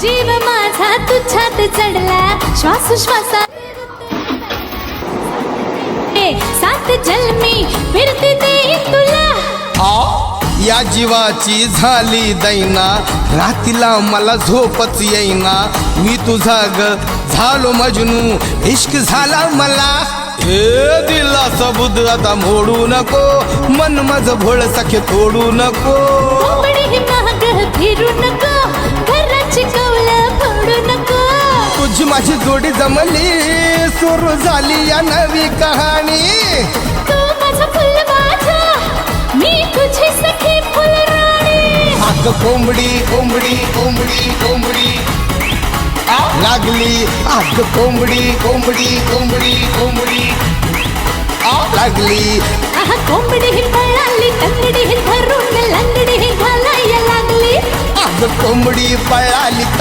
जीव माझा तुझ्यात चढला श्वासोश्वासात सात जन्मी फिरते ते तुला या जीवाची झाली दैना रातीला मला झोपच येईना मी तुझा ग झालो मजनू इश्क झाला मला हे दिला सबूत आता मोडू नको मन मज भोळ सखे तोडू नको कोंबडी माग फिरू नको घराची कौलं फोडू नको तुझी माझी जोडी जमली सुरू झाली या नवी कहाणी तू माझा फुल माझा मी तुझी सखी फुलराणी अग कोंबडी कोंबडी कोंबडी कोंबडी लागली अग कोंबडी कोंबडी कोंबडी कोंबडी लागली कोंबडी ही पळाली तंगडी ही धरून लंगडी ही घालायला लागली अग कोंबडी पळाली